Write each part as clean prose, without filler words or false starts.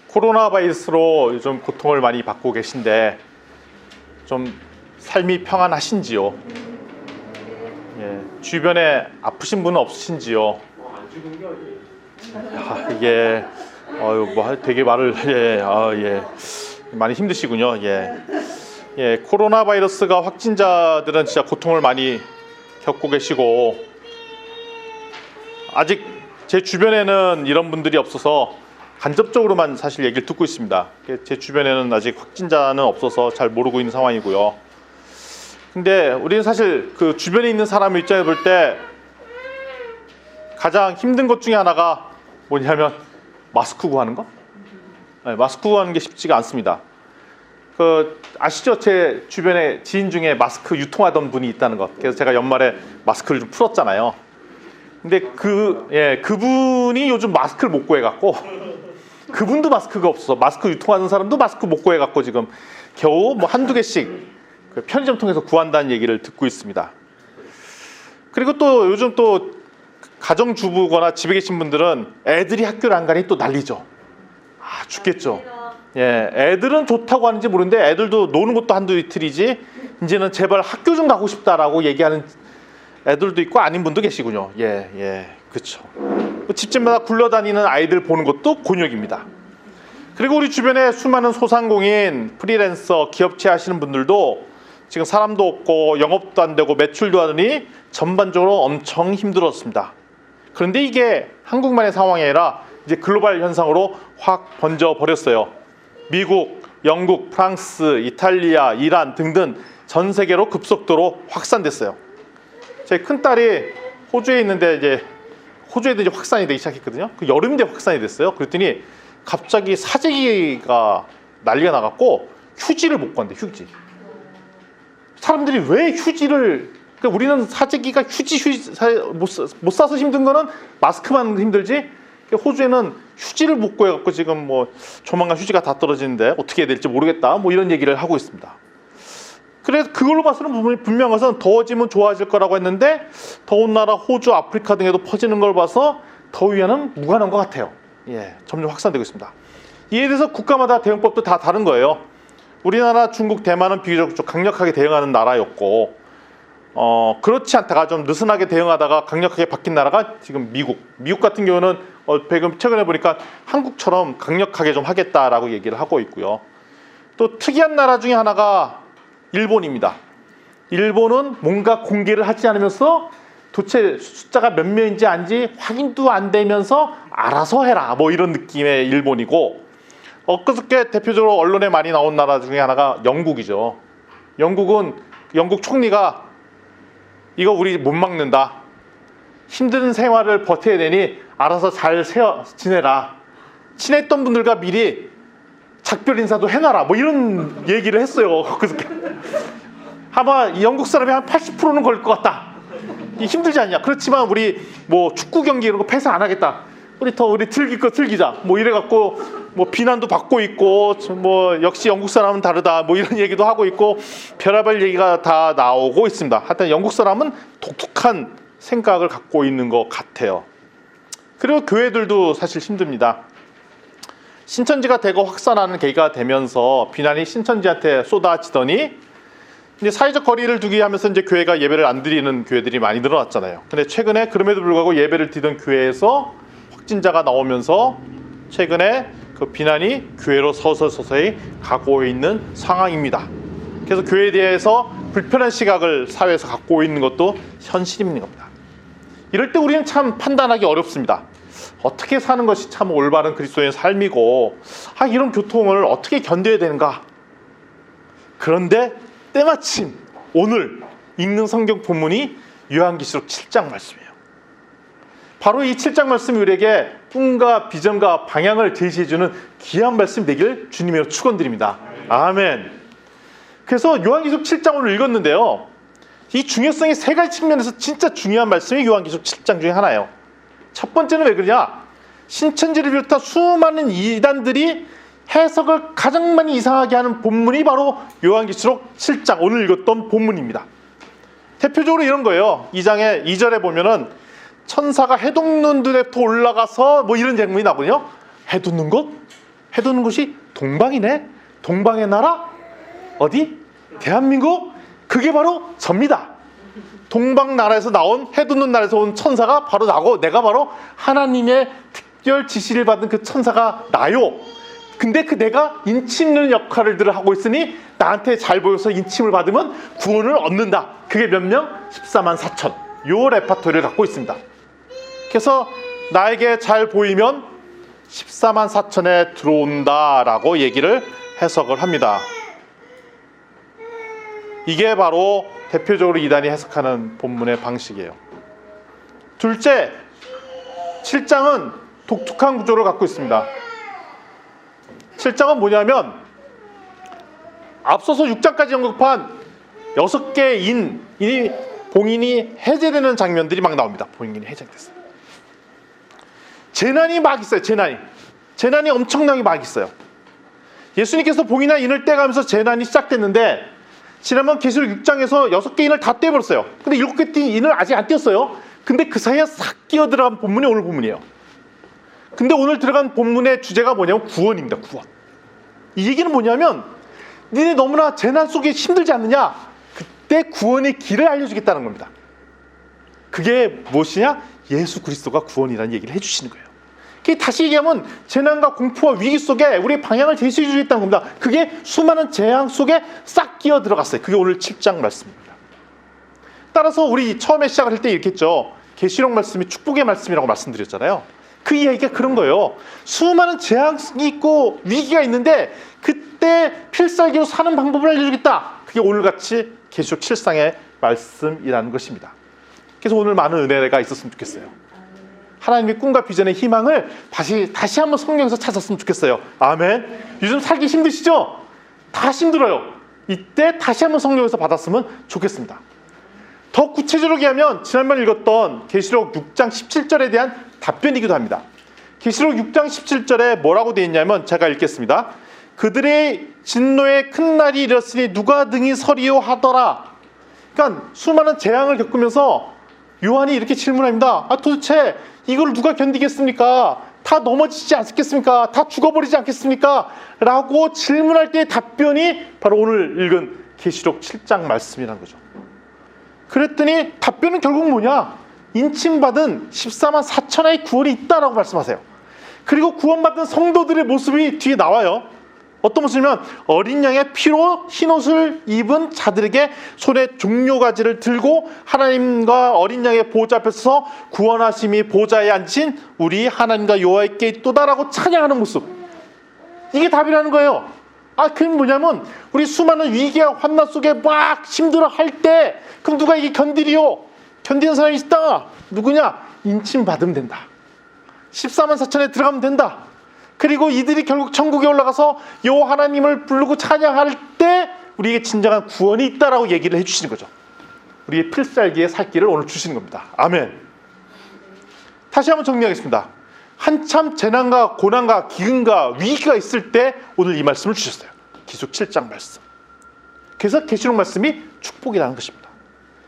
코로나 바이러스로 요즘 고통을 많이 받고 계신데 좀 삶이 평안하신지요? 예, 주변에 아프신 분은 없으신지요? 안 죽은 게 어디? 이게 되게 말을 예, 많이 힘드시군요. 예, 코로나 바이러스가 확진자들은 진짜 고통을 많이 겪고 계시고 아직 제 주변에는 이런 분들이 없어서 간접적으로만 사실 얘기를 듣고 있습니다. 제 주변에는 아직 확진자는 없어서 잘 모르고 있는 상황이고요. 근데 우리는 사실 그 주변에 있는 사람의 입장에 볼 때 가장 힘든 것 중에 하나가 뭐냐면 마스크 구하는 거? 네, 마스크 구하는 게 쉽지가 않습니다. 아시죠? 제 주변에 지인 중에 마스크 유통하던 분이 있다는 것. 그래서 제가 연말에 마스크를 좀 풀었잖아요. 근데 그분이 요즘 마스크를 못 구해갖고 그분도 마스크가 없어서 마스크 유통하는 사람도 마스크 못 구해갖고 지금 겨우 뭐 한두 개씩 편의점 통해서 구한다는 얘기를 듣고 있습니다. 그리고 또 요즘 또 가정주부거나 집에 계신 분들은 애들이 학교를 안 가니 또 난리죠. 죽겠죠. 예, 애들은 좋다고 하는지 모르는데 애들도 노는 것도 한두 이틀이지 이제는 제발 학교 좀 가고 싶다라고 얘기하는 애들도 있고 아닌 분도 계시군요. 그렇죠. 집집마다 굴러다니는 아이들 보는 것도 곤욕입니다. 그리고 우리 주변에 수많은 소상공인, 프리랜서, 기업체 하시는 분들도 지금 사람도 없고 영업도 안 되고 매출도 하더니 전반적으로 엄청 힘들었습니다. 그런데 이게 한국만의 상황이 아니라 이제 글로벌 현상으로 확 번져 버렸어요. 미국, 영국, 프랑스, 이탈리아, 이란 등등 전 세계로 급속도로 확산됐어요. 제 큰딸이 호주에 있는데 이제 호주에도 이제 확산이 되기 시작했거든요. 그 여름인데 확산이 됐어요. 그랬더니 갑자기 사재기가 난리가 나갖고 휴지를 못 구한대. 휴지. 사람들이 왜 휴지를 그러니까 우리는 사재기가 휴지 못 사서 힘든 거는 마스크만 힘들지. 호주에는 휴지를 못 구해갖고 지금 뭐 조만간 휴지가 다 떨어지는데 어떻게 해야 될지 모르겠다. 뭐 이런 얘기를 하고 있습니다. 그래서 그걸로 봐서는 분명한 것은 더워지면 좋아질 거라고 했는데 더운 나라 호주, 아프리카 등에도 퍼지는 걸 봐서 더위와는 무관한 것 같아요. 점점 확산되고 있습니다. 이에 대해서 국가마다 대응법도 다 다른 거예요. 우리나라, 중국, 대만은 비교적 좀 강력하게 대응하는 나라였고 그렇지 않다가 좀 느슨하게 대응하다가 강력하게 바뀐 나라가 지금 미국 같은 경우는 최근에 보니까 한국처럼 강력하게 좀 하겠다라고 얘기를 하고 있고요. 또 특이한 나라 중에 하나가 일본입니다. 일본은 뭔가 공개를 하지 않으면서 도대체 숫자가 몇 명인지 아닌지 확인도 안 되면서 알아서 해라 뭐 이런 느낌의 일본이고 엊그저께 대표적으로 언론에 많이 나온 나라 중에 하나가 영국이죠. 영국 총리가 이거 우리 못 막는다. 힘든 생활을 버텨야 되니 알아서 잘 지내라. 친했던 분들과 미리 작별 인사도 해놔라. 뭐 이런 얘기를 했어요. 아마 영국 사람이 한 80%는 걸릴 것 같다. 힘들지 않냐? 그렇지만 우리 뭐 축구 경기 이런 거 폐쇄 안 하겠다. 우리 즐길 거 즐기자. 뭐 이래갖고 뭐 비난도 받고 있고 뭐 역시 영국 사람은 다르다. 뭐 이런 얘기도 하고 있고 별의별 얘기가 다 나오고 있습니다. 하여튼 영국 사람은 독특한 생각을 갖고 있는 것 같아요. 그리고 교회들도 사실 힘듭니다. 신천지가 대거 확산하는 계기가 되면서 비난이 신천지한테 쏟아지더니 이제 사회적 거리를 두기 하면서 이제 교회가 예배를 안 드리는 교회들이 많이 늘어났잖아요. 근데 최근에 그럼에도 불구하고 예배를 드리던 교회에서 확진자가 나오면서 최근에 그 비난이 교회로 서서히 가고 있는 상황입니다. 그래서 교회에 대해서 불편한 시각을 사회에서 갖고 있는 것도 현실인 겁니다. 이럴 때 우리는 참 판단하기 어렵습니다. 어떻게 사는 것이 참 올바른 그리스도인의 삶이고 이런 교통을 어떻게 견뎌야 되는가. 그런데 때마침 오늘 읽는 성경 본문이 요한계시록 7장 말씀이에요. 바로 이 7장 말씀이 우리에게 꿈과 비전과 방향을 제시해주는 귀한 말씀이 되길 주님으로 축원드립니다. 아멘. 그래서 요한계시록 7장 오늘 읽었는데요. 이 중요성이 세 가지 측면에서 진짜 중요한 말씀이 요한계시록 7장 중에 하나예요. 첫 번째는 왜 그러냐? 신천지를 비롯한 수많은 이단들이 해석을 가장 많이 이상하게 하는 본문이 바로 요한계시록 7장 오늘 읽었던 본문입니다. 대표적으로 이런 거예요. 2장의 2절에 보면은 천사가 해 돋는 데부터 올라가서 뭐 이런 장면이 나거든요. 해 돋는 곳? 해두는 곳이 동방이네. 동방의 나라 어디? 대한민국. 그게 바로 접니다. 동방 나라에서 나온, 해두는 나라에서 온 천사가 바로 나고, 내가 바로 하나님의 특별 지시를 받은 그 천사가 나요. 근데 그 내가 인침는 역할을 하고 있으니 나한테 잘 보여서 인침을 받으면 구원을 얻는다. 그게 몇 명? 14만 4천. 요 레파토리를 갖고 있습니다. 그래서 나에게 잘 보이면 14만 4천에 들어온다라고 얘기를 해석을 합니다. 이게 바로 대표적으로 이단이 해석하는 본문의 방식이에요. 둘째, 7장은 독특한 구조를 갖고 있습니다. 7장은 뭐냐면 앞서서 6장까지 언급한 6개의 인이 봉인이 해제되는 장면들이 막 나옵니다. 봉인이 해제됐어요. 재난이 막 있어요. 재난이 엄청나게 막 있어요. 예수님께서 봉인한 인을 떼가면서 재난이 시작됐는데, 지난번 계시록 6장에서 6개 인을 다 떼버렸어요. 근데 7개 인을 아직 안 떼었어요. 근데 그 사이에 싹 끼어 들어간 본문이 오늘 본문이에요. 근데 오늘 들어간 본문의 주제가 뭐냐면 구원입니다. 구원. 이 얘기는 뭐냐면, 니네 너무나 재난 속에 힘들지 않느냐? 그때 구원의 길을 알려주겠다는 겁니다. 그게 무엇이냐? 예수 그리스도가 구원이라는 얘기를 해주시는 거예요. 그게 다시 얘기하면 재난과 공포와 위기 속에 우리의 방향을 제시해 주겠다는 겁니다. 그게 수많은 재앙 속에 싹 끼어 들어갔어요. 그게 오늘 7장 말씀입니다. 따라서 우리 처음에 시작을 할 때 이렇게 했죠. 계시록 말씀이 축복의 말씀이라고 말씀드렸잖아요. 그 이야기가 그런 거예요. 수많은 재앙이 있고 위기가 있는데 그때 필살기로 사는 방법을 알려주겠다. 그게 오늘같이 계시록 7장의 말씀이라는 것입니다. 그래서 오늘 많은 은혜가 있었으면 좋겠어요. 하나님의 꿈과 비전의 희망을 다시 한번 성경에서 찾았으면 좋겠어요. 아멘. 요즘 살기 힘드시죠? 다 힘들어요. 이때 다시 한번 성경에서 받았으면 좋겠습니다. 더 구체적으로 얘기하면 지난번 읽었던 계시록 6장 17절에 대한 답변이기도 합니다. 계시록 6장 17절에 뭐라고 되어 있냐면, 제가 읽겠습니다. 그들의 진노의 큰 날이 이르렀으니 누가 능히 서리요 하더라. 그러니까 수많은 재앙을 겪으면서 요한이 이렇게 질문합니다. 도대체 이걸 누가 견디겠습니까? 다 넘어지지 않겠습니까? 다 죽어버리지 않겠습니까? 라고 질문할 때의 답변이 바로 오늘 읽은 계시록 7장 말씀이라는 거죠. 그랬더니 답변은 결국 뭐냐? 인침받은 14만 4천의 구원이 있다라고 말씀하세요. 그리고 구원받은 성도들의 모습이 뒤에 나와요. 어떤 모습이냐면 어린 양의 피로 흰옷을 입은 자들에게 손에 종려가지를 들고 하나님과 어린 양의 보좌 앞에서 구원하심이 보좌에 앉으신 우리 하나님과 여호와께 있도다라고 찬양하는 모습. 이게 답이라는 거예요. 그게 뭐냐면 우리 수많은 위기와 환난 속에 막 힘들어할 때 그럼 누가 이게 견디리요? 견디는 사람이 있다. 누구냐? 인침 받으면 된다. 14만 4천에 들어가면 된다. 그리고 이들이 결국 천국에 올라가서 여호와 하나님을 부르고 찬양할 때 우리에게 진정한 구원이 있다라고 얘기를 해주시는 거죠. 우리의 필살기의 살 길을 오늘 주시는 겁니다. 아멘. 다시 한번 정리하겠습니다. 한참 재난과 고난과 기근과 위기가 있을 때 오늘 이 말씀을 주셨어요. 계시록 7장 말씀. 그래서 계시록 말씀이 축복이라는 것입니다.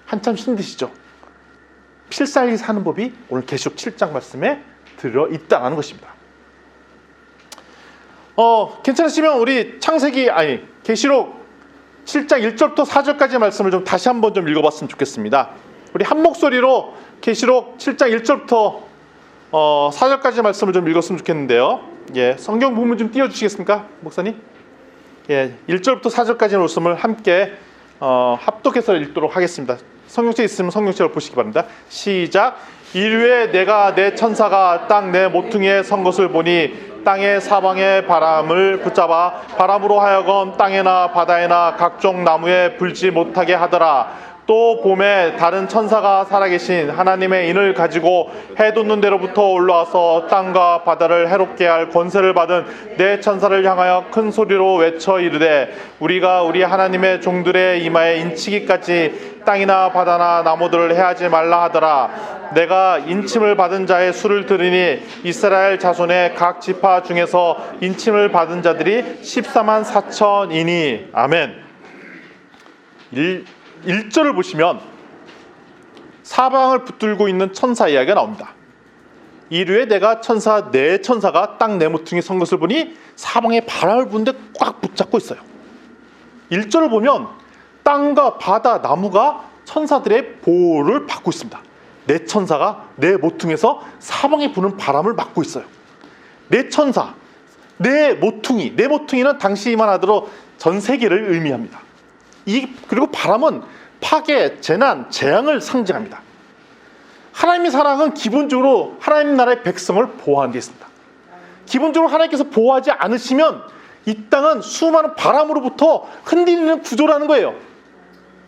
한참 힘드시죠? 필살기 사는 법이 오늘 계시록 7장 말씀에 들어있다는 것입니다. 괜찮으시면 우리 계시록 7장 1절부터 4절까지 말씀을 좀 다시 한번 좀 읽어봤으면 좋겠습니다. 우리 한 목소리로 계시록 7장 1절부터 4절까지 말씀을 좀 읽었으면 좋겠는데요. 성경 부분 좀 띄워주시겠습니까, 목사님? 1절부터 4절까지 말씀을 함께 합독해서 읽도록 하겠습니다. 성경책 있으면 성경책을 보시기 바랍니다. 시작. 이르되 내가 내 천사가 땅 내 모퉁이에 선 것을 보니 땅의 사방의 바람을 붙잡아 바람으로 하여금 땅에나 바다에나 각종 나무에 불지 못하게 하더라. 또 봄에 다른 천사가 살아계신 하나님의 인을 가지고 해 돋는 데로부터 올라와서 땅과 바다를 해롭게 할 권세를 받은 내 천사를 향하여 큰 소리로 외쳐 이르되 우리가 우리 하나님의 종들의 이마에 인치기까지 땅이나 바다나 나무들을 해하지 말라 하더라. 내가 인침을 받은 자의 수를 들으니 이스라엘 자손의 각 지파 중에서 인침을 받은 자들이 14만 4천이니. 아멘. 1절을 보시면 사방을 붙들고 있는 천사 이야기가 나옵니다. 이르되 내가 천사 네 천사가 땅 내 모퉁이에 선 것을 보니 사방에 바람을 부는데 꽉 붙잡고 있어요. 1절을 보면 땅과 바다, 나무가 천사들의 보호를 받고 있습니다. 네 천사가 네 모퉁이에서 사방에 부는 바람을 막고 있어요. 네 천사, 네 모퉁이, 네 모퉁이는 당시만 하더라도 전 세계를 의미합니다. 그리고 바람은 파괴, 재난, 재앙을 상징합니다. 하나님의 사랑은 기본적으로 하나님 나라의 백성을 보호하는 데 있습니다. 기본적으로 하나님께서 보호하지 않으시면 이 땅은 수많은 바람으로부터 흔들리는 구조라는 거예요.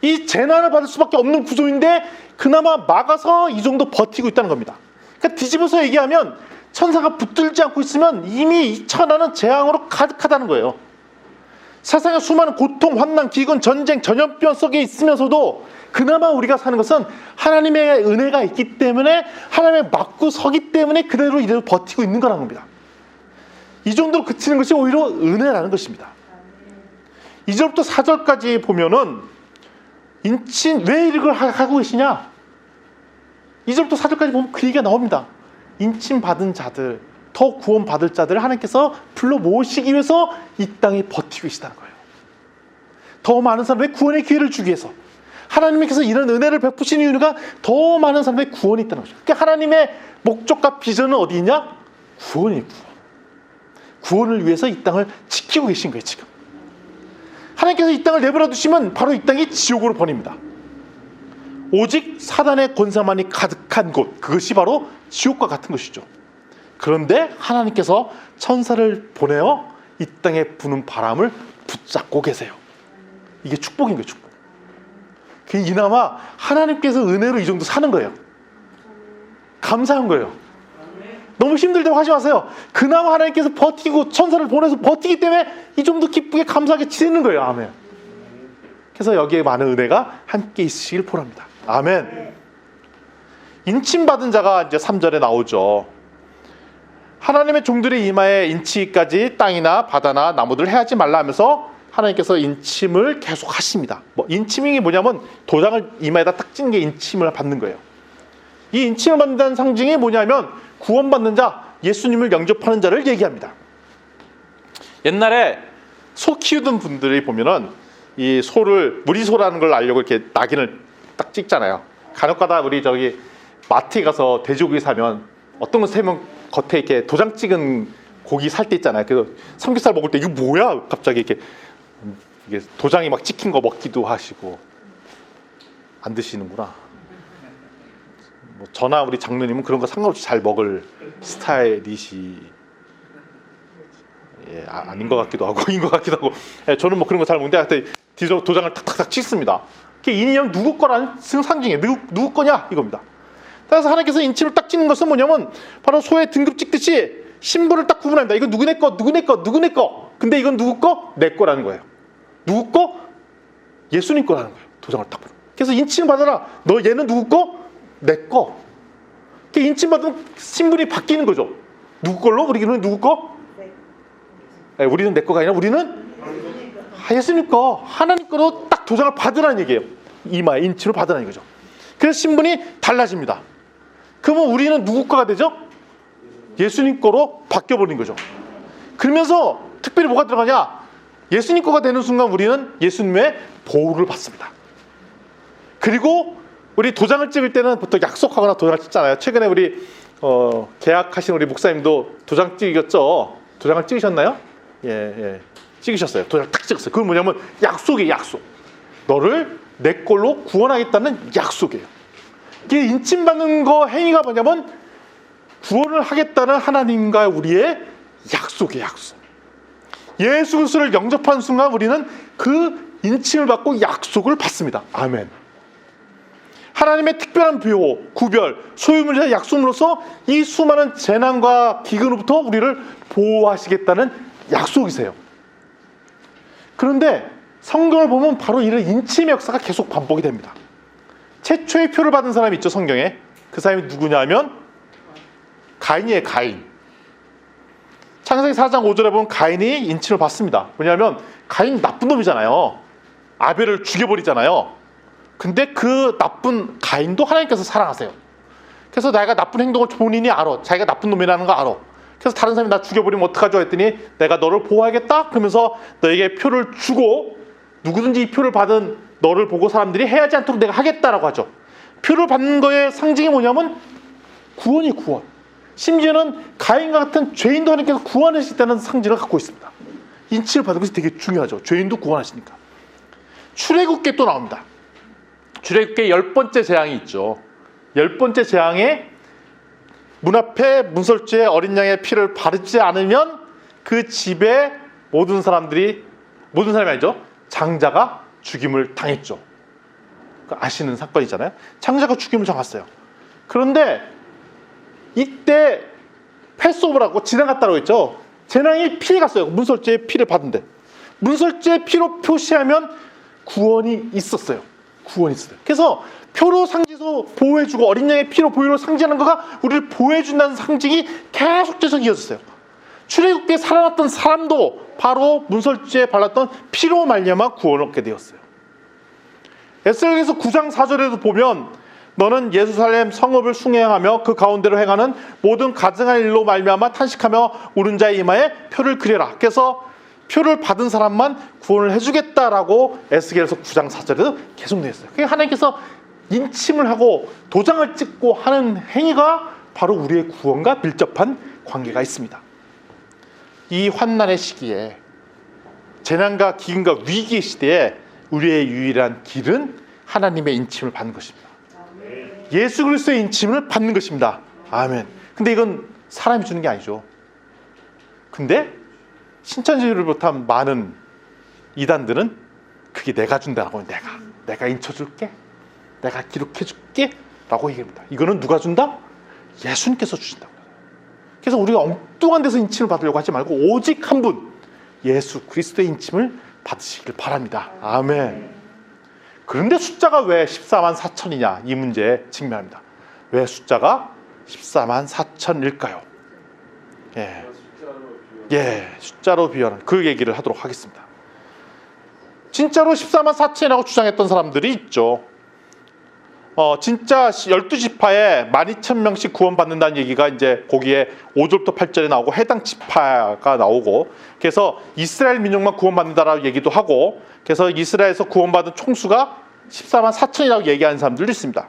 이 재난을 받을 수밖에 없는 구조인데 그나마 막아서 이 정도 버티고 있다는 겁니다. 그러니까 뒤집어서 얘기하면 천사가 붙들지 않고 있으면 이미 이 천하는 재앙으로 가득하다는 거예요. 세상에 수많은 고통, 환난, 기근, 전쟁, 전염병 속에 있으면서도 그나마 우리가 사는 것은 하나님의 은혜가 있기 때문에 하나님의 막고 서기 때문에 그대로 이대로 버티고 있는 거라는 겁니다. 이 정도로 그치는 것이 오히려 은혜라는 것입니다. 2절부터 4절까지 보면은 인친 왜 이걸 하고 계시냐? 2절부터 4절까지 보면 그 얘기가 나옵니다. 인친 받은 자들, 더 구원 받을 자들을 하나님께서 불러 모으시기 위해서 이 땅에 버티고 계시다는 거예요. 더 많은 사람의 구원의 기회를 주기 위해서 하나님께서 이런 은혜를 베푸시는 이유가 더 많은 사람의 구원이 있다는 거죠. 그러니까 하나님의 목적과 비전은 어디 있냐? 구원이에요. 구원을 위해서 이 땅을 지키고 계신 거예요. 지금 하나님께서 이 땅을 내버려 두시면 바로 이 땅이 지옥으로 번입니다. 오직 사단의 권세만이 가득한 곳, 그것이 바로 지옥과 같은 것이죠. 그런데 하나님께서 천사를 보내어 이 땅에 부는 바람을 붙잡고 계세요. 이게 축복인 거예요. 축복. 이나마 하나님께서 은혜로 이 정도 사는 거예요. 감사한 거예요. 너무 힘들다고 하지 마세요. 그나마 하나님께서 버티고 천사를 보내서 버티기 때문에 이 정도 기쁘게 감사하게 지내는 거예요. 아멘. 그래서 여기에 많은 은혜가 함께 있으시길 바랍니다. 아멘. 인침받은 자가 이제 3절에 나오죠. 하나님의 종들의 이마에 인치기까지 땅이나 바다나 나무들을 해하지 말라 하면서 하나님께서 인침을 계속 하십니다. 인침이 뭐냐면 도장을 이마에다 딱 찍는 게 인침을 받는 거예요. 이 인침을 받는다는 상징이 뭐냐면 구원받는 자, 예수님을 영접하는 자를 얘기합니다. 옛날에 소 키우던 분들이 보면은 이 소를 무리소라는 걸 알려고 이렇게 낙인을 딱 찍잖아요. 간혹가다 우리 저기 마트에 가서 돼지고기 사면 어떤 거 사면 겉에 이렇게 도장 찍은 고기 살 때 있잖아요. 그 삼겹살 먹을 때 이거 뭐야? 갑자기 이게 도장이 막 찍힌 거 먹기도 하시고. 안 드시는구나. 저나 우리 장로님은 그런 거 상관없이 잘 먹을 스타일이시. 예, 아닌 것 같기도 하고, 인 것 같기도 하고. 예, 저는 뭐 그런 거 잘 먹는데 하여튼 도장을 탁탁탁 찍습니다. 이 인형 누구 거라는 상징이에요. 누구 거냐 이겁니다. 그래서 하나님께서 인침을 딱 찍는 것은 뭐냐면 바로 소의 등급 찍듯이 신분을 딱 구분합니다. 이건 누구 내 거, 누구 내 거, 누구 내 거. 근데 이건 누구 거? 내 거라는 거예요. 누구 거? 예수님 거라는 거예요. 도장을 딱 보면. 그래서 인침 받아라. 너 얘는 누구 거? 내 거. 인침 받으면 신분이 바뀌는 거죠. 누구 걸로? 우리는 누구 거? 네, 우리는 내 거가 아니라 우리는 예수님 거, 하나님 거로 딱 도장을 받으라는 얘기예요. 이마에 인침을 받으라는 거죠. 그래서 신분이 달라집니다. 그러면 우리는 누구 거가 되죠? 예수님 거로 바뀌어버린 거죠. 그러면서 특별히 뭐가 들어가냐? 예수님 거가 되는 순간 우리는 예수님의 보호를 받습니다. 그리고 우리 도장을 찍을 때는 보통 약속하거나 도장을 찍잖아요. 최근에 우리 계약하신 우리 목사님도 도장 찍었죠. 도장을 찍으셨나요? 예. 찍으셨어요. 도장을 탁 찍었어요. 그건 뭐냐면 약속이에요. 약속. 너를 내 걸로 구원하겠다는 약속이에요. 이게 인침받는 거 행위가 뭐냐면 구원을 하겠다는 하나님과 우리의 약속이에요. 약속. 예수 그리스도를 영접한 순간 우리는 그 인침을 받고 약속을 받습니다. 아멘. 하나님의 특별한 보호, 구별, 소유물의 약속으로서 이 수많은 재난과 기근으로부터 우리를 보호하시겠다는 약속이세요. 그런데 성경을 보면 바로 이런 인침의 역사가 계속 반복이 됩니다. 최초의 표를 받은 사람이 있죠, 성경에. 그 사람이 누구냐 하면 가인이에요. 가인. 창세기 4장 5절에 보면 가인이 인침을 받습니다. 왜냐하면 가인 나쁜 놈이잖아요. 아벨을 죽여버리잖아요. 근데 그 나쁜 가인도 하나님께서 사랑하세요. 그래서 내가 나쁜 행동을 본인이 알아. 자기가 나쁜 놈이라는 거 알아. 그래서 다른 사람이 나 죽여버리면 어떡하죠 했더니 내가 너를 보호하겠다 그러면서 너에게 표를 주고 누구든지 이 표를 받은 너를 보고 사람들이 해하지 않도록 내가 하겠다라고 하죠. 표를 받는 거의 상징이 뭐냐면 구원이 구원. 심지어는 가인과 같은 죄인도 하나님께서 구원하실 때는 상징을 갖고 있습니다. 인치를 받는 것이 되게 중요하죠. 죄인도 구원하시니까. 출애굽기에 또 나옵니다. 출애굽기에 10번째 재앙이 있죠. 10번째 재앙에 문 앞에 문설주에 어린 양의 피를 바르지 않으면 그 집에 모든 사람이 아니죠. 장자가 죽임을 당했죠. 아시는 사건이잖아요. 장자가 죽임을 당했어요. 그런데 이때 패스오버라고 지나갔다고 했죠. 재앙이 피해갔어요. 문설주의 피를 받은데 문설주의 피로 표시하면 구원이 있었어요. 구원이 있어요. 그래서 표로 상징해서 보호해주고 어린 양의 피로 보호를 상징하는 거가 우리를 보호해준다는 상징이 계속해서 이어졌어요. 출애굽기에 살아났던 사람도 바로 문설주에 발랐던 피로 말미암아 구원을 얻게 되었어요. 에스겔서 9장 4절에도 보면 너는 예루살렘 성읍을 숭행하며 그 가운데로 행하는 모든 가증한 일로 말미암아 탄식하며 울은 자의 이마에 표를 그려라. 그래서 표를 받은 사람만 구원을 해주겠다라고 에스겔서 9장 4절에도 계속 되어 있어요. 그러니까 하나님께서 인침을 하고 도장을 찍고 하는 행위가 바로 우리의 구원과 밀접한 관계가 있습니다. 이 환난의 시기에 재난과 기근과 위기의 시대에 우리의 유일한 길은 하나님의 인침을 받는 것입니다. 예수 그리스도의 인침을 받는 것입니다. 아멘. 근데 이건 사람이 주는 게 아니죠. 근데 신천지를 비롯한 많은 이단들은 그게 내가 준다라고 내가 인쳐줄게, 내가 기록해줄게 라고 얘기합니다. 이거는 누가 준다? 예수님께서 주신다고. 그래서 우리가 엉뚱한 데서 인침을 받으려고 하지 말고 오직 한 분, 예수 그리스도의 인침을 받으시길 바랍니다. 아멘. 그런데 숫자가 왜 14만 4천이냐 이 문제에 직면합니다. 왜 숫자가 14만 4천일까요? 숫자로 비유하는 그 얘기를 하도록 하겠습니다. 진짜로 14만 4천이라고 주장했던 사람들이 있죠. 진짜 12지파에 12,000명씩 구원받는다는 얘기가 이제 거기에 5절부터 8절에 나오고 해당 지파가 나오고 그래서 이스라엘 민족만 구원받는다라고 얘기도 하고 그래서 이스라엘에서 구원받은 총수가 14만 4천이라고 얘기하는 사람들도 있습니다.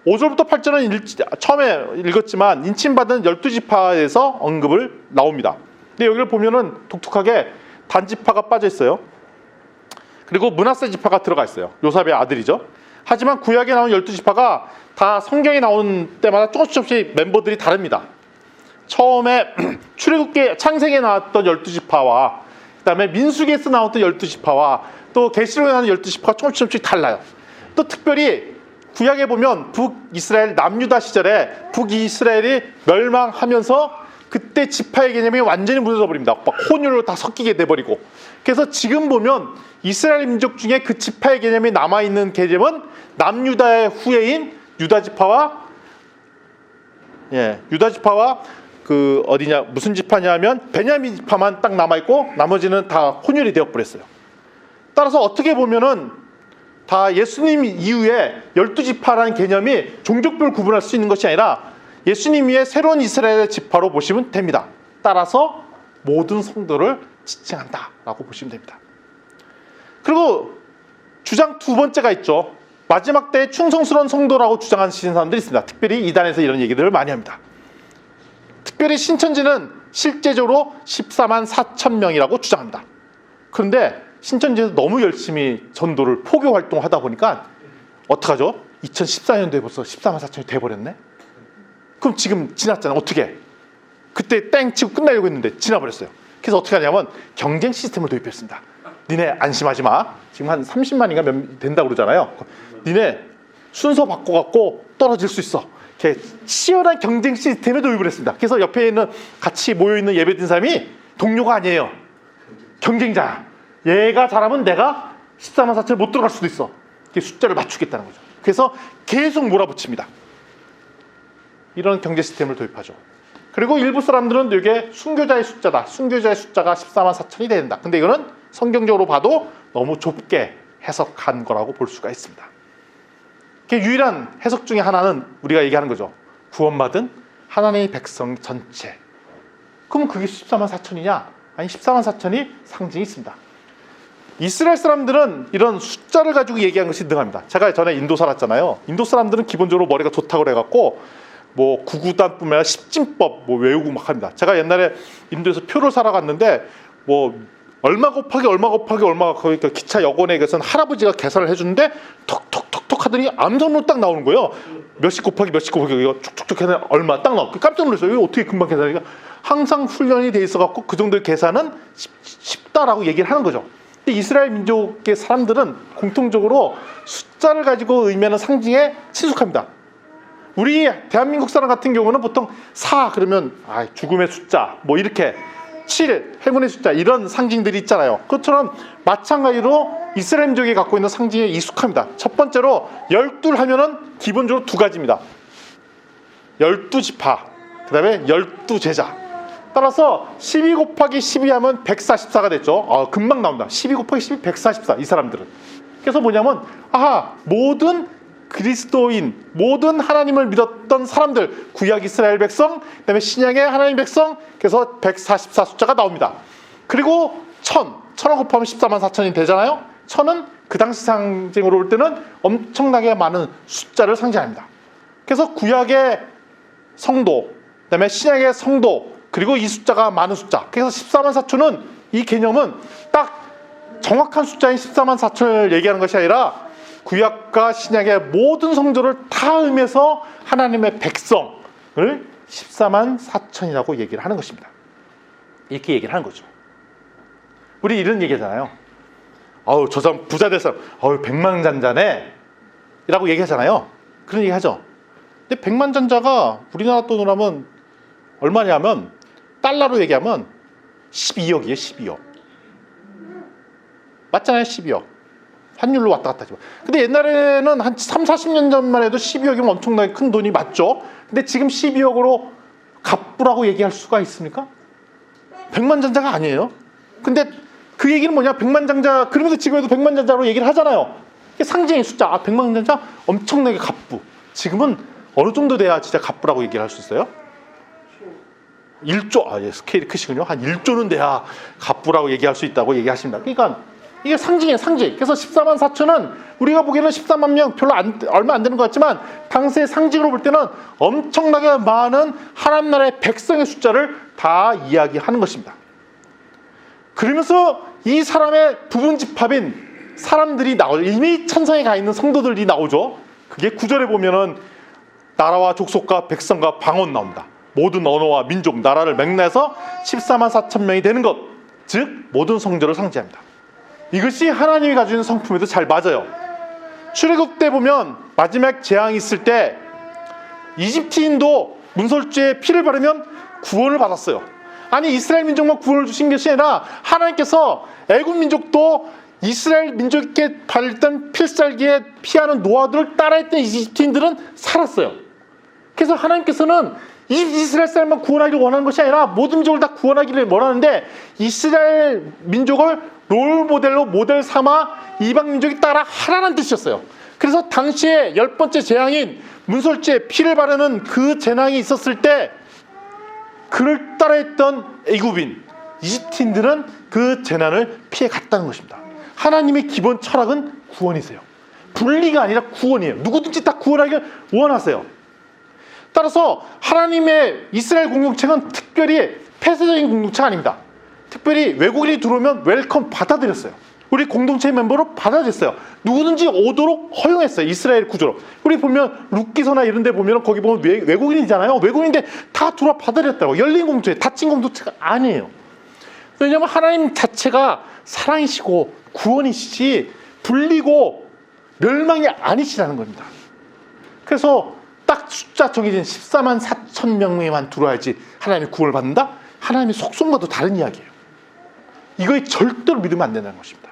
5절부터 8절은 처음에 읽었지만 인침받은 12지파에서 언급을 나옵니다. 근데 여기를 보면은 독특하게 단지파가 빠져 있어요. 그리고 므낫세 지파가 들어가 있어요. 요삽의 아들이죠. 하지만 구약에 나온 12지파가 다 성경에 나온 때마다 조금씩 멤버들이 다릅니다. 처음에 출애굽기 창세기에 나왔던 12지파와 그다음에 민수기에서 나왔던 12지파와 또 계시록에 나오는 12지파가 조금씩 달라요. 또 특별히 구약에 보면 북이스라엘 남유다 시절에 북이스라엘이 멸망하면서 그때 지파의 개념이 완전히 무너져 버립니다. 막 혼혈로 다 섞이게 돼버리고. 그래서 지금 보면 이스라엘 민족 중에 그 지파의 개념이 남아있는 개념은 남유다의 후예인 유다지파와 그 어디냐 무슨 지파냐면 베냐민 지파만 딱 남아있고 나머지는 다 혼혈이 되어버렸어요. 따라서 어떻게 보면은 다 예수님 이후에 12지파라는 개념이 종족별 구분할 수 있는 것이 아니라 예수님 이후에 새로운 이스라엘의 지파로 보시면 됩니다. 따라서 모든 성도를 지칭한다라고 보시면 됩니다. 그리고 주장 두 번째가 있죠. 마지막 때에 충성스러운 성도라고 주장하시는 사람들이 있습니다. 특별히 이단에서 이런 얘기들을 많이 합니다. 특별히 신천지는 실제적으로 14만 4천 명이라고 주장합니다. 그런데 신천지에서 너무 열심히 전도를 포교 활동을 하다 보니까 어떡하죠? 2014년도에 벌써 14만 4천이 돼버렸네? 그럼 지금 지났잖아. 어떻게? 그때 땡 치고 끝나려고 했는데 지나버렸어요. 그래서 어떻게 하냐면 경쟁 시스템을 도입했습니다. 니네 안심하지 마. 지금 한 30만인가 몇 된다고 그러잖아요. 니네 순서 바꿔갖고 떨어질 수 있어. 이렇게 치열한 경쟁 시스템에 도입을 했습니다. 그래서 옆에 있는 같이 모여있는 예배드린 사람이 동료가 아니에요. 경쟁자야. 얘가 잘하면 내가 14만 4천을 못 들어갈 수도 있어. 숫자를 맞추겠다는 거죠. 그래서 계속 몰아붙입니다. 이런 경제 시스템을 도입하죠. 그리고 일부 사람들은 이게 순교자의 숫자다. 순교자의 숫자가 14만 4천이 된다. 근데 이거는 성경적으로 봐도 너무 좁게 해석한 거라고 볼 수가 있습니다. 유일한 해석 중에 하나는 우리가 얘기하는 거죠. 구원받은 하나님의 백성 전체. 그럼 그게 14만 4천이냐? 아니, 14만 4천이 상징이 있습니다. 이스라엘 사람들은 이런 숫자를 가지고 얘기한 것이 능합니다. 제가 전에 인도 살았잖아요. 인도 사람들은 기본적으로 머리가 좋다고 그래갖고 뭐 구구단뿐만 아니라 십진법 뭐 외우고 막 합니다. 제가 옛날에 인도에서 표를 사러 갔는데 뭐 얼마 곱하기 얼마 곱하기 얼마 그러니까 기차 여권에 계선 할아버지가 계산을 해주는데 톡톡톡톡 하더니 암산으로 딱 나오는 거예요. 몇십 곱하기 몇십 곱하기 이거 쭉쭉쭉 해서 얼마 딱 나와. 깜짝 놀랐어요. 이거 어떻게 금방 계산하니까 항상 훈련이 돼 있어갖고 그 정도의 계산은 쉽다라고 얘기를 하는 거죠. 근데 이스라엘 민족의 사람들은 공통적으로 숫자를 가지고 의미하는 상징에 친숙합니다. 우리 대한민국 사람 같은 경우는 보통 4 그러면 죽음의 숫자 뭐 이렇게 7 행운의 숫자 이런 상징들이 있잖아요. 그것처럼 마찬가지로 이스라엘 민족이 갖고 있는 상징에 익숙합니다. 첫 번째로 12 하면은 기본적으로 두 가지입니다. 12지파 그 다음에 12제자. 따라서 12 곱하기 12 하면 144가 됐죠. 금방 나온다. 12 곱하기 12 144 이 사람들은. 그래서 뭐냐면 모든 그리스도인, 모든 하나님을 믿었던 사람들, 구약 이스라엘 백성, 그다음에 신약의 하나님 백성, 그래서 144 숫자가 나옵니다. 그리고 1000을 곱하면 14만 4천이 되잖아요. 1000은 그 당시 상징으로 볼 때는 엄청나게 많은 숫자를 상징합니다. 그래서 구약의 성도, 그다음에 신약의 성도, 그리고 이 숫자가 많은 숫자. 그래서 14만 4천은 이 개념은 딱 정확한 숫자인 14만 4천을 얘기하는 것이 아니라 구약과 신약의 모든 성도를 다 의미해서 하나님의 백성을 14만 4천이라고 얘기를 하는 것입니다. 이렇게 얘기를 하는 거죠. 우리 이런 얘기하잖아요. 저 사람 부자 될 사람, 백만장자네 라고 얘기하잖아요. 그런 얘기 하죠. 근데 백만장자가 우리나라 돈으로 하면 얼마냐면 달러로 얘기하면 12억이에요. 12억. 맞잖아요. 12억. 환율로 왔다 갔다 하지만. 근데 옛날에는 한 3, 40년 전만 해도 12억이면 엄청나게 큰 돈이 맞죠. 근데 지금 12억으로 갑부라고 얘기할 수가 있습니까? 백만장자가 아니에요. 근데 그 얘기는 뭐냐? 백만장자, 그러면서 지금도 백만장자로 얘기를 하잖아요. 이게 상징의 숫자. 백만장자 엄청나게 갑부. 지금은 어느 정도 돼야 진짜 갑부라고 얘기를 할 수 있어요? 1조, 스케일이 크시군요. 한 1조는 돼야 갑부라고 얘기할 수 있다고 얘기하십니다. 그러니까 이게 상징이에요, 상징. 그래서 14만 4천은 우리가 보기에는 14만 명 별로 얼마 안 되는 것 같지만 당시의 상징으로 볼 때는 엄청나게 많은 하나님 나라의 백성의 숫자를 다 이야기하는 것입니다. 그러면서 이 사람의 부분집합인 사람들이 나오죠. 이미 천상에 가 있는 성도들이 나오죠. 그게 9절에 보면은 나라와 족속과 백성과 방언 나옵니다. 모든 언어와 민족, 나라를 맥락해서 14만 4천 명이 되는 것, 즉 모든 성도를 상징합니다. 이것이 하나님이 가지고 있는 성품에도 잘 맞아요. 출애굽 때 보면 마지막 재앙이 있을 때 이집트인도 문설주에 피를 바르면 구원을 받았어요. 아니 이스라엘 민족만 구원을 주신 것이 아니라 하나님께서 애굽 민족도 이스라엘 민족께 바르던 필살기에 피하는 노하우들을 따라했던 이집트인들은 살았어요. 그래서 하나님께서는 이스라엘 사람만 구원하기를 원하는 것이 아니라 모든 민족을 다 구원하기를 원하는데 이스라엘 민족을 롤모델로 모델 삼아 이방 민족이 따라 하라는 뜻이었어요. 그래서 당시에 10번째 재앙인 문설주에 피를 바르는 그 재앙이 있었을 때 그를 따라했던 애굽인 이집트인들은 그 재난을 피해 갔다는 것입니다. 하나님의 기본 철학은 구원이세요. 분리가 아니라 구원이에요. 누구든지 다 구원하기를 원하세요. 따라서 하나님의 이스라엘 공동체는 특별히 폐쇄적인 공동체가 아닙니다. 특별히 외국인이 들어오면 웰컴 받아들였어요. 우리 공동체 멤버로 받아들였어요. 누구든지 오도록 허용했어요. 이스라엘 구조로. 우리 보면 룻기서나 이런 데 보면 거기 보면 외국인이잖아요. 외국인인데 다 들어와 받아들였다고. 열린 공동체, 닫힌 공동체가 아니에요. 왜냐하면 하나님 자체가 사랑이시고 구원이시지 불리고 멸망이 아니시라는 겁니다. 그래서 딱 숫자 정해진 14만 4천 명만 들어와야지 하나님의 구원을 받는다? 하나님의 속성과도 다른 이야기예요. 이거에 절대로 믿으면 안 된다는 것입니다.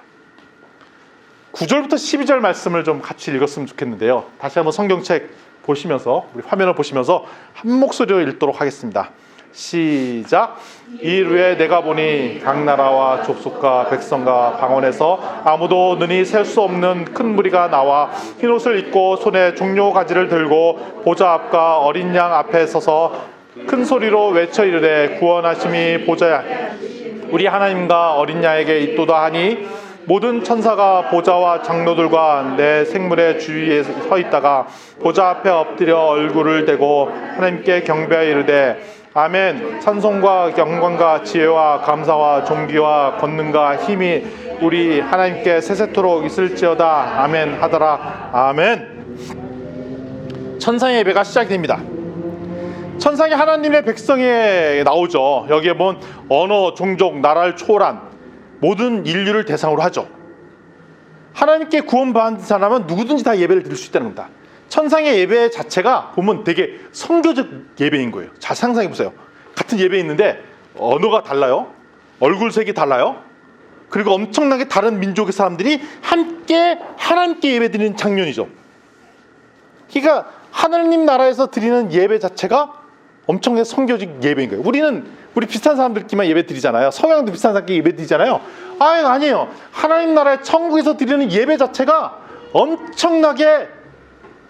9절부터 12절 말씀을 좀 같이 읽었으면 좋겠는데요. 다시 한번 성경책 보시면서 우리 화면을 보시면서 한 목소리로 읽도록 하겠습니다. 시작. 이르에 내가 보니 각 나라와 족속과 백성과 방언에서 아무도 능히 셀 수 없는 큰 무리가 나와 흰옷을 입고 손에 종려 가지를 들고 보좌 앞과 어린 양 앞에 서서 큰 소리로 외쳐 이르되 구원하심이 보좌야 우리 하나님과 어린 양에게 있도다 하니 모든 천사가 보좌와 장로들과 내 생물의 주위에 서 있다가 보좌 앞에 엎드려 얼굴을 대고 하나님께 경배하여 이르되 아멘. 찬송과 영광과 지혜와 감사와 존귀와 권능과 힘이 우리 하나님께 세세토록 있을지어다. 아멘 하더라. 아멘. 천상의 예배가 시작이 됩니다. 천상이 하나님의 백성에 나오죠. 여기에 보면 언어, 종족, 나라를 초월한 모든 인류를 대상으로 하죠. 하나님께 구원받은 사람은 누구든지 다 예배를 드릴 수 있다는 겁니다. 천상의 예배 자체가 보면 되게 선교적 예배인 거예요. 잘 상상해 보세요. 같은 예배 있는데 언어가 달라요. 얼굴색이 달라요. 그리고 엄청나게 다른 민족의 사람들이 함께 하나님께 예배 드리는 장면이죠. 그러니까 하나님 나라에서 드리는 예배 자체가 엄청나게 선교적 예배인 거예요. 우리 비슷한 사람들끼리만 예배 드리잖아요. 성향도 비슷한 사람끼리 예배 드리잖아요. 아니에요. 하나님 나라의 천국에서 드리는 예배 자체가 엄청나게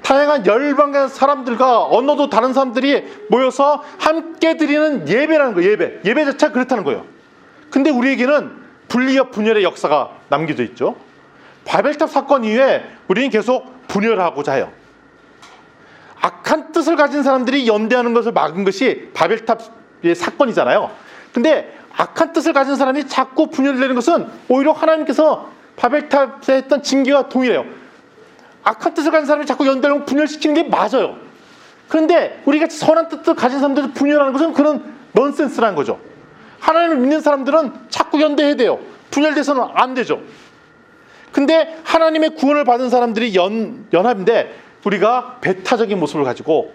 다양한 열방의 사람들과 언어도 다른 사람들이 모여서 함께 드리는 예배라는 거예요. 예배 자체가 그렇다는 거예요. 근데 우리에게는 분리와 분열의 역사가 남겨져 있죠. 바벨탑 사건 이후에 우리는 계속 분열하고자 해요. 악한 뜻을 가진 사람들이 연대하는 것을 막은 것이 바벨탑의 사건이잖아요. 근데 악한 뜻을 가진 사람이 자꾸 분열되는 것은 오히려 하나님께서 바벨탑에 했던 징계와 동일해요. 악한 뜻을 가진 사람이 자꾸 연대하고 분열시키는 게 맞아요. 그런데 우리같이 선한 뜻을 가진 사람들이 분열하는 것은 그런 넌센스라는 거죠. 하나님을 믿는 사람들은 자꾸 연대해야 돼요. 분열돼서는 안 되죠. 근데 하나님의 구원을 받은 사람들이 연합인데 우리가 배타적인 모습을 가지고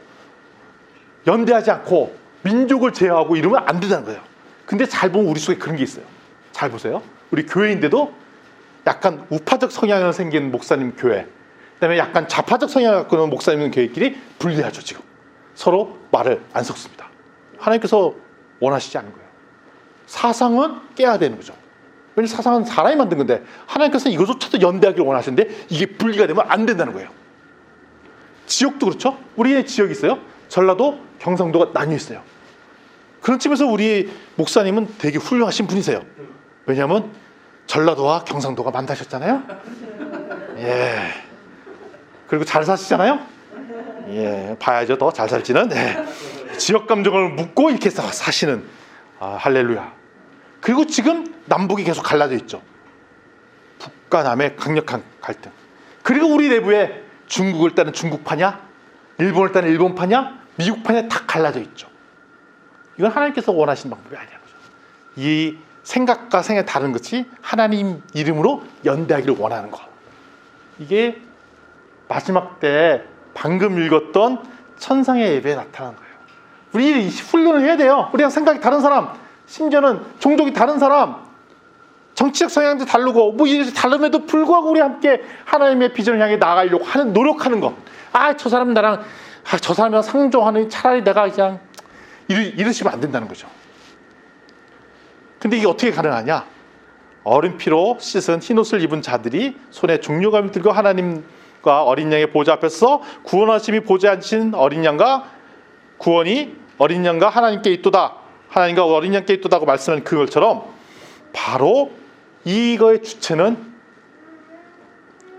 연대하지 않고 민족을 제어하고 이러면 안 된다는 거예요. 근데 잘 보면 우리 속에 그런 게 있어요. 잘 보세요. 우리 교회인데도 약간 우파적 성향을 생긴 목사님 교회, 그다음에 약간 좌파적 성향을 갖고 있는 목사님 있는 교회끼리 분리하죠. 지금 서로 말을 안 섞습니다. 하나님께서 원하시지 않은 거예요. 사상은 깨야 되는 거죠. 왜냐하면 사상은 사람이 만든 건데 하나님께서는 이것조차도 연대하기를 원하시는데 이게 분리가 되면 안 된다는 거예요. 지역도 그렇죠. 우리의 지역이 있어요. 전라도, 경상도가 나뉘어 있어요. 그런 측면에서 우리 목사님은 되게 훌륭하신 분이세요. 왜냐하면 전라도와 경상도가 만나셨잖아요. 예. 그리고 잘 사시잖아요. 예. 봐야죠. 더 잘 살지는. 예. 지역 감정을 묻고 이렇게 사시는. 할렐루야. 그리고 지금 남북이 계속 갈라져 있죠. 북과 남의 강력한 갈등. 그리고 우리 내부에 중국을 따는 중국파냐, 일본을 따는 일본파냐, 미국파냐 다 갈라져 있죠. 이건 하나님께서 원하시는 방법이 아니라는 거죠. 이 생각과 생각이 다른 것이 하나님 이름으로 연대하기를 원하는 것. 이게 마지막 때 방금 읽었던 천상의 예배에 나타나는 거예요. 우리 훈련을 해야 돼요. 우리랑 생각이 다른 사람, 심지어는 종족이 다른 사람, 정치적 성향도 다르고 뭐 이래서 다름에도 불구하고 우리 함께 하나님의 비전을 향해 나아가려고 하는 노력하는 것. 저 사람 나랑 저 사람이랑 상종하는 차라리 내가 그냥 이러시면 안 된다는 거죠. 근데 이게 어떻게 가능하냐? 어린 피로 씻은 흰옷을 입은 자들이 손에 종려감을 들고 하나님과 어린 양의 보좌 앞에서 구원하심이 보좌에 앉으신 어린 양과 구원이 어린 양과 하나님께 있도다. 하나님과 어린 양께 있도다고 말씀한 그것처럼 바로 이거의 주체는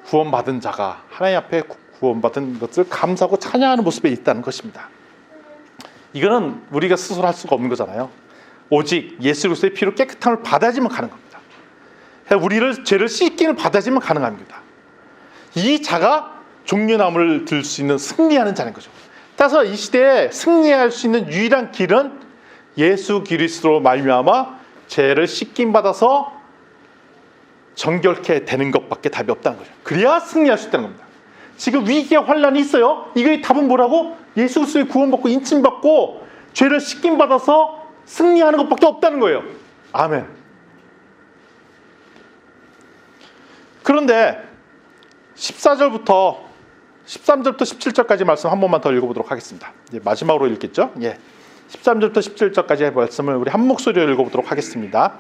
구원받은 자가 하나님 앞에 구원받은 것을 감사하고 찬양하는 모습에 있다는 것입니다. 이거는 우리가 스스로 할 수가 없는 거잖아요. 오직 예수 그리스도의 피로 깨끗함을 받아야지만 가는 겁니다. 우리를 죄를 씻기는 받아야지만 가능합니다. 이 자가 종려나무를 들 수 있는 승리하는 자는 거죠. 따라서 이 시대에 승리할 수 있는 유일한 길은 예수 그리스도로 말미암아 죄를 씻김 받아서 정결케 되는 것밖에 답이 없다는 거죠. 그래야 승리할 수 있다는 겁니다. 지금 위기와 환란이 있어요. 이거의 답은 뭐라고? 예수 그리스도의 구원받고 인침받고 죄를 씻김 받아서 승리하는 것밖에 없다는 거예요. 아멘. 그런데 13절부터 17절까지 말씀 한 번만 더 읽어보도록 하겠습니다. 이제 마지막으로 읽겠죠? 예. 13절부터 17절까지의 말씀을 우리 한 목소리로 읽어보도록 하겠습니다.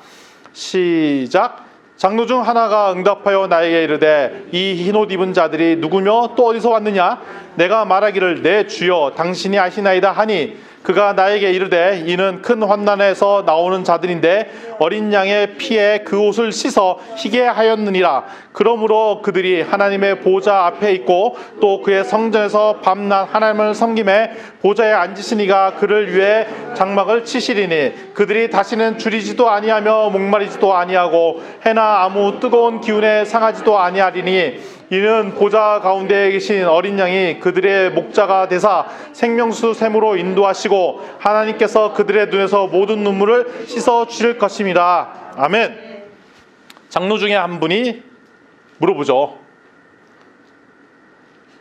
시작. 장로 중 하나가 응답하여 나에게 이르되 이 흰옷 입은 자들이 누구며 또 어디서 왔느냐? 내가 말하기를 내 주여 당신이 아시나이다 하니 그가 나에게 이르되 이는 큰 환난에서 나오는 자들인데 어린 양의 피에 그 옷을 씻어 희게 하였느니라. 그러므로 그들이 하나님의 보좌 앞에 있고 또 그의 성전에서 밤낮 하나님을 섬김에 보좌에 앉으시니가 그를 위해 장막을 치시리니 그들이 다시는 줄이지도 아니하며 목마르지도 아니하고 해나 아무 뜨거운 기운에 상하지도 아니하리니 이는 보좌 가운데 계신 어린 양이 그들의 목자가 되사 생명수 샘으로 인도하시고 하나님께서 그들의 눈에서 모든 눈물을 씻어 주실 것입니다. 아멘. 장로 중에 한 분이 물어보죠.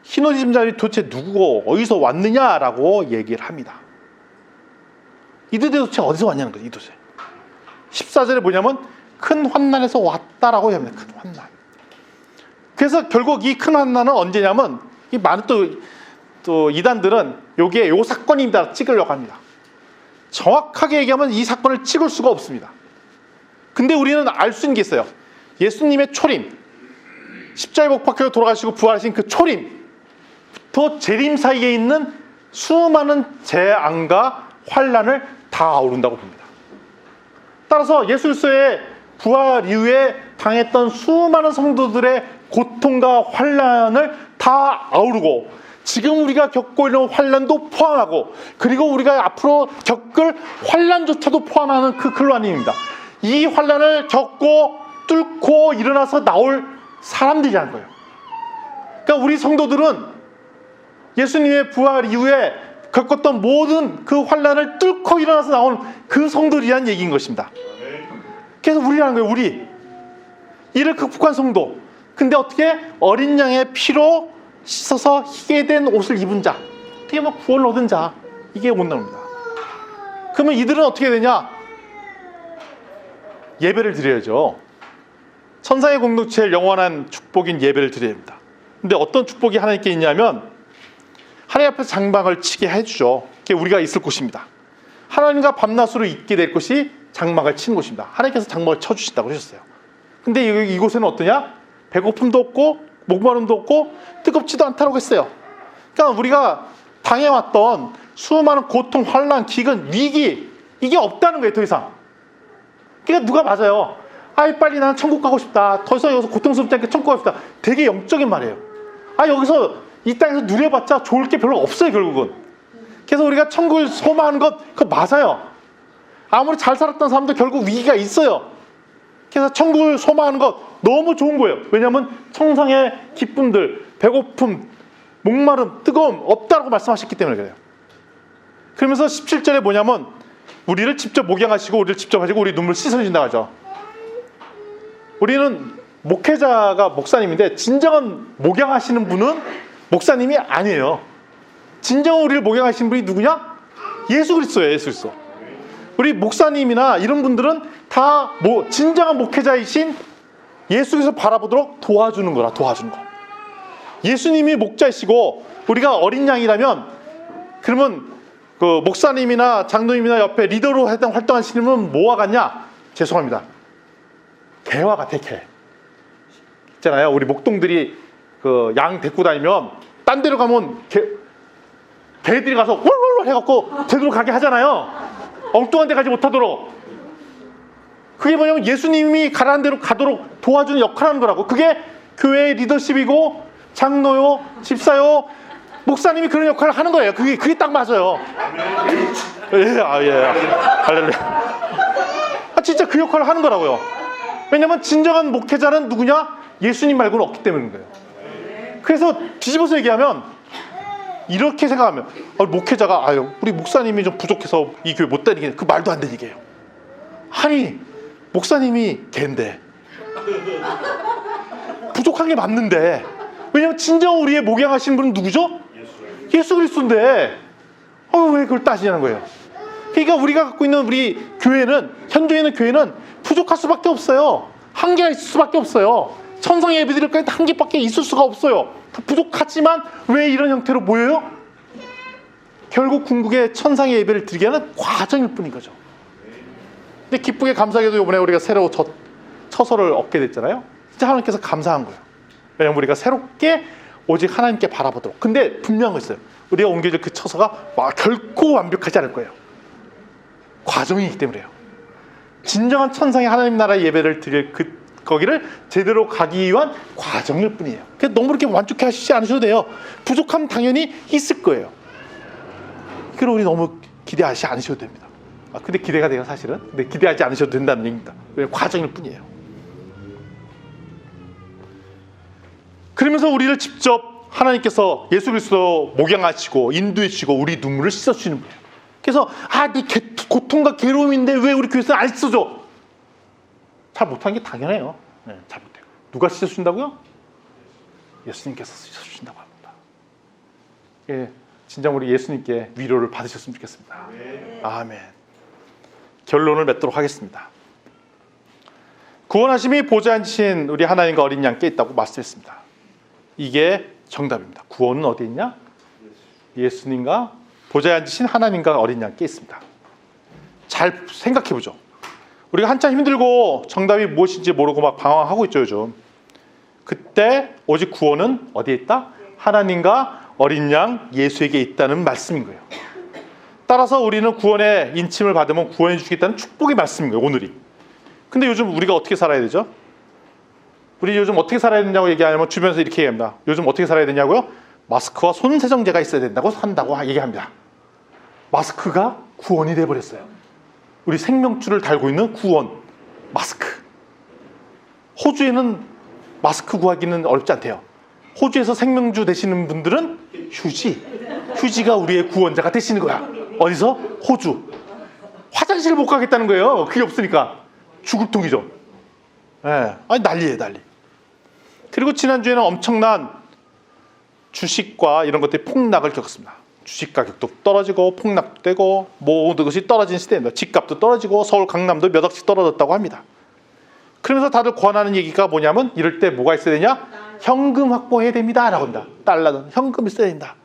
흰옷 입은 자들이 도대체 누구고 어디서 왔느냐라고 얘기를 합니다. 이들이 도대체 어디서 왔냐는 거죠. 이도체 14절에 뭐냐면 큰 환난에서 왔다라고 합니다. 큰 환난. 그래서 결국 이 큰 환난은 언제냐면 이 많은 또 이단들은 요게 요 사건입니다 찍으려고 합니다. 정확하게 얘기하면 이 사건을 찍을 수가 없습니다. 근데 우리는 알 수 있는 게 있어요. 예수님의 초림, 십자가에 못 박혀 돌아가시고 부활하신 그 초림부터 재림 사이에 있는 수많은 재앙과 환난을 다 아우른다고 봅니다. 따라서 예수 그리스도의 부활 이후에 당했던 수많은 성도들의 고통과 환난을 다 아우르고 지금 우리가 겪고 있는 환난도 포함하고 그리고 우리가 앞으로 겪을 환난조차도 포함하는 그 근원입니다. 이 환난을 겪고 뚫고 일어나서 나올 사람들이라는 거예요. 그러니까 우리 성도들은 예수님의 부활 이후에 겪었던 모든 그 환난을 뚫고 일어나서 나온 그 성도들이라는 얘기인 것입니다. 그래서 우리라는 거예요. 우리 이를 극복한 성도. 근데 어떻게 어린 양의 피로 씻어서 희게 된 옷을 입은 자, 어떻게 뭐 구원을 얻은 자, 이게 온답니다. 그러면 이들은 어떻게 되냐? 예배를 드려야죠. 천상의 공동체의 영원한 축복인 예배를 드려야 합니다. 근데 어떤 축복이 하나님께 있냐면 하나님 앞에서 장막을 치게 해주죠. 그게 우리가 있을 곳입니다. 하나님과 밤낮으로 있게 될 곳이 장막을 치는 곳입니다. 하나님께서 장막을 쳐주신다고 하셨어요. 근데 이곳에는 어떠냐? 배고픔도 없고 목마름도 없고 뜨겁지도 않다고 했어요. 그러니까 우리가 당해왔던 수많은 고통, 환난, 기근, 위기 이게 없다는 거예요. 더 이상. 그러니까 누가 맞아요. 아이 빨리 나는 천국 가고 싶다. 더 이상 여기서 고통스럽지 않게 천국 가고 싶다. 되게 영적인 말이에요. 아 여기서 이 땅에서 누려봤자 좋을 게 별로 없어요. 결국은. 그래서 우리가 천국을 소망하는 것 그거 맞아요. 아무리 잘 살았던 사람도 결국 위기가 있어요. 그래서 천국을 소망하는 것 너무 좋은 거예요. 왜냐하면 천상의 기쁨들, 배고픔, 목마름, 뜨거움 없다고 말씀하셨기 때문에 그래요. 그러면서 17절에 뭐냐면 우리를 직접 목양하시고 우리를 직접 하시고 우리 눈물 씻어주신다고 하죠. 우리는 목회자가 목사님인데 진정한 목양하시는 분은 목사님이 아니에요. 진정 우리를 목양하시는 분이 누구냐? 예수 그리스도예요. 예수 그리스도. 우리 목사님이나 이런 분들은 다 진정한 목회자이신 예수 그리스도 바라보도록 도와주는 거라. 도와주는 거. 예수님이 목자이시고 우리가 어린 양이라면 그러면 그 목사님이나 장로님이나 옆에 리더로 했던 활동하시는 분은 뭐와 같냐? 죄송합니다. 개와 같아. 개. 있잖아요. 우리 목동들이 그 양 데리고 다니면 딴 데로 가면 개들이 가서 월월월 해갖고 제대로 가게 하잖아요. 엉뚱한 데 가지 못하도록. 그게 뭐냐면 예수님이 가라는 대로 가도록 도와주는 역할을 하는 거라고. 그게 교회의 리더십이고 장로요, 집사요, 목사님이 그런 역할을 하는 거예요. 그게 딱 맞아요. 예. 할렐루야. 진짜 그 역할을 하는 거라고요. 왜냐면 진정한 목회자는 누구냐? 예수님 말고는 없기 때문인 거예요. 그래서 뒤집어서 얘기하면 이렇게 생각하면 목회자가 우리 목사님이 좀 부족해서 이 교회 못 다니게 그 말도 안 되는 얘기예요. 아니 목사님이 걘데 부족한 게 맞는데 왜냐면 진정 우리의 목양하신 분은 누구죠? 예수 그리스도인데 왜 그걸 따지냐는 거예요. 그러니까 우리가 갖고 있는 우리 교회는 현존에 있는 교회는 부족할 수밖에 없어요. 한계가 있을 수밖에 없어요. 천상의 예배드릴까지 한계밖에 있을 수가 없어요. 부족하지만 왜 이런 형태로 모여요? 결국 궁극의 천상의 예배를 드리게 하는 과정일 뿐인 거죠. 근데 기쁘게 감사하게도 이번에 우리가 새로 처소를 얻게 됐잖아요. 진짜 하나님께서 감사한 거예요. 왜냐하면 우리가 새롭게 오직 하나님께 바라보도록. 근데 분명한 거 있어요. 우리가 옮겨질 그 처소가 결코 완벽하지 않을 거예요. 과정이기 때문에요. 진정한 천상의 하나님 나라의 예배를 드릴 거기를 제대로 가기 위한 과정일 뿐이에요. 그래서 너무 그렇게 만족해 하시지 않으셔도 돼요. 부족함 당연히 있을 거예요. 그리고 우리 너무 기대하지 않으셔도 됩니다. 근데 기대가 돼요, 사실은. 근데 기대하지 않으셔도 된다는 얘기입니다. 왜냐하면 과정일 뿐이에요. 그러면서 우리를 직접 하나님께서 예수 그리스도 목양하시고 인도해주시고 우리 눈물을 씻어주시는 거예요. 그래서 네 고통과 괴로움인데 왜 우리 교회에서 안 씻어줘? 잘 못하는 게 당연해요. 네, 잘 못해요. 누가 씻어주신다고요? 예수님께서 씻어주신다고 합니다. 예, 진짜 우리 예수님께 위로를 받으셨으면 좋겠습니다. 아멘. 결론을 맺도록 하겠습니다. 구원하심이 보좌에 앉으신 우리 하나님과 어린 양께 있다고 말씀했습니다. 이게 정답입니다. 구원은 어디 있냐? 예수님과 보좌에 앉으신 하나님과 어린 양께 있습니다. 잘 생각해보죠. 우리가 한참 힘들고 정답이 무엇인지 모르고 막 방황하고 있죠, 요즘. 그때 오직 구원은 어디에 있다? 하나님과 어린 양 예수에게 있다는 말씀인 거예요. 따라서 우리는 구원의 인침을 받으면 구원해 주시겠다는 축복의 말씀인 거예요, 오늘이. 근데 요즘 우리가 어떻게 살아야 되죠? 우리 요즘 어떻게 살아야 되냐고 얘기하면 주변에서 이렇게 얘기합니다. 요즘 어떻게 살아야 되냐고요? 마스크와 손세정제가 있어야 된다고 산다고 얘기합니다. 마스크가 구원이 돼버렸어요. 우리 생명줄을 달고 있는 구원, 마스크. 호주에는 마스크 구하기는 어렵지 않대요. 호주에서 생명주 되시는 분들은 휴지가 우리의 구원자가 되시는 거야. 어디서? 호주. 화장실 못 가겠다는 거예요. 그게 없으니까. 죽을 통이죠. 예, 난리예요, 난리. 그리고 지난주에는 엄청난 주식과 이런 것들이 폭락을 겪었습니다. 주식 가격도 떨어지고 폭락도 되고 모든 것이 떨어진 시대입니다. 집값도 떨어지고 서울 강남도 몇 억씩 떨어졌다고 합니다. 그러면서 다들 권하는 얘기가 뭐냐면 이럴 때 뭐가 있어야 되냐? 현금 확보해야 됩니다 라고 합니다. 달러는 현금이 있어야 된다.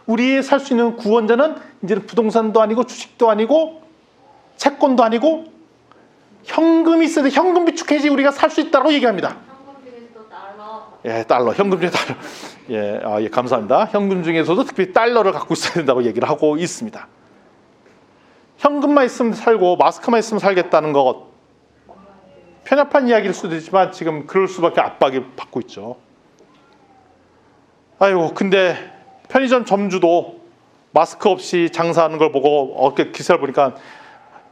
우리 살 수 있는 구원자는 이제는 부동산도 아니고 주식도 아니고 채권도 아니고 현금이 있어야 돼. 현금 비축해야지 우리가 살 수 있다고 얘기합니다. 현금 중에서도 달러. 예, 달러. 현금 중에 달러. 예, 감사합니다. 현금 중에서도 특히 달러를 갖고 있어야 된다고 얘기를 하고 있습니다. 현금만 있으면 살고 마스크만 있으면 살겠다는 것 편협한 이야기일 수도 있지만 지금 그럴 수밖에 압박을 받고 있죠. 근데 편의점 점주도 마스크 없이 장사하는 걸 보고 어떻게 기사를 보니까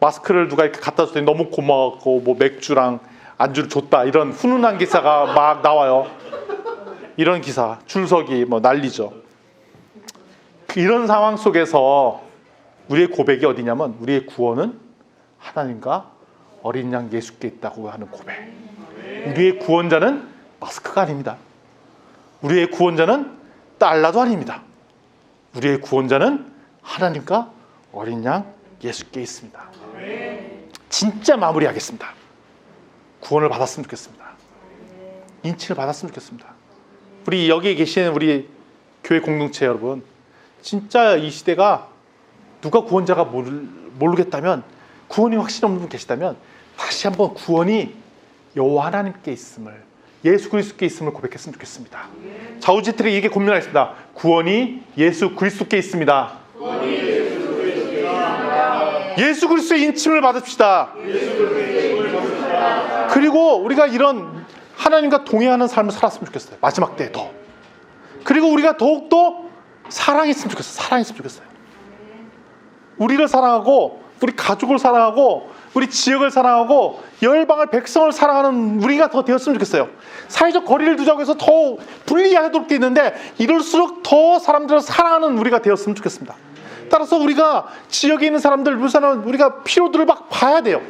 마스크를 누가 이렇게 갖다 줬더니 너무 고마웠고 뭐 맥주랑 안주를 줬다 이런 훈훈한 기사가 막 나와요. 이런 기사 줄서기 뭐 난리죠. 이런 상황 속에서 우리의 고백이 어디냐면 우리의 구원은 하나님과 어린 양 예수께 있다고 하는 고백. 우리의 구원자는 마스크가 아닙니다. 우리의 구원자는 달러도 아닙니다. 우리의 구원자는 하나님과 어린 양 예수께 있습니다. 진짜 마무리하겠습니다. 구원을 받았으면 좋겠습니다. 인치를 받았으면 좋겠습니다. 우리 여기에 계신 우리 교회 공동체 여러분, 진짜 이 시대가 누가 구원자가 모르겠다면, 구원이 확신 없는 분 계시다면 다시 한번 구원이 여호와 하나님께 있음을, 예수 그리스도께 있음을 고백했으면 좋겠습니다. 좌우지트를 이렇게 고민하겠습니다. 구원이 예수 그리스도께 있습니다. 예수 그리스도의 인침을 받읍시다. 그리고 우리가 이런 하나님과 동행하는 삶을 살았으면 좋겠어요. 마지막 때에 더. 그리고 우리가 더욱더 사랑했으면 좋겠어요. 사랑했으면 좋겠어요. 우리를 사랑하고 우리 가족을 사랑하고 우리 지역을 사랑하고 열방을 백성을 사랑하는 우리가 더 되었으면 좋겠어요. 사회적 거리를 두자고 해서 더 분리하도록 돼 있는데 이럴수록 더 사람들을 사랑하는 우리가 되었으면 좋겠습니다. 따라서 우리가 지역에 있는 사람들, 우리가 필요들을 막 봐야 돼요.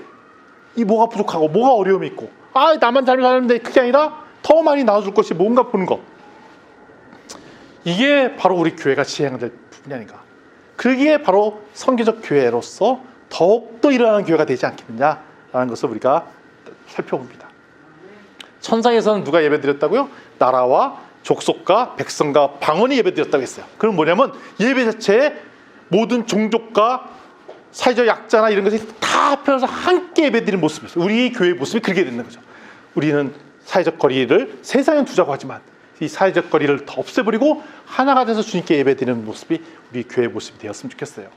이 뭐가 부족하고 뭐가 어려움이 있고, 나만 잘 사는데 그게 아니라 더 많이 나눠줄 것이 뭔가 보는 것. 이게 바로 우리 교회가 지향될 부분이 아닌가. 그게 바로 선교적 교회로서 더욱더 일어나는 교회가 되지 않겠느냐라는 것을 우리가 살펴봅니다. 천상에서는 누가 예배드렸다고요? 나라와 족속과 백성과 방언이 예배드렸다고 했어요. 그럼 뭐냐면 예배 자체에 모든 종족과 사회적 약자나 이런 것이 다 합해서 함께 예배드리는 모습이었어요. 우리 교회의 모습이 그렇게 되는 거죠. 우리는 사회적 거리를 세상에 두자고 하지만 이 사회적 거리를 더 없애버리고 하나가 돼서 주님께 예배드리는 모습이 우리 교회의 모습이 되었으면 좋겠어요.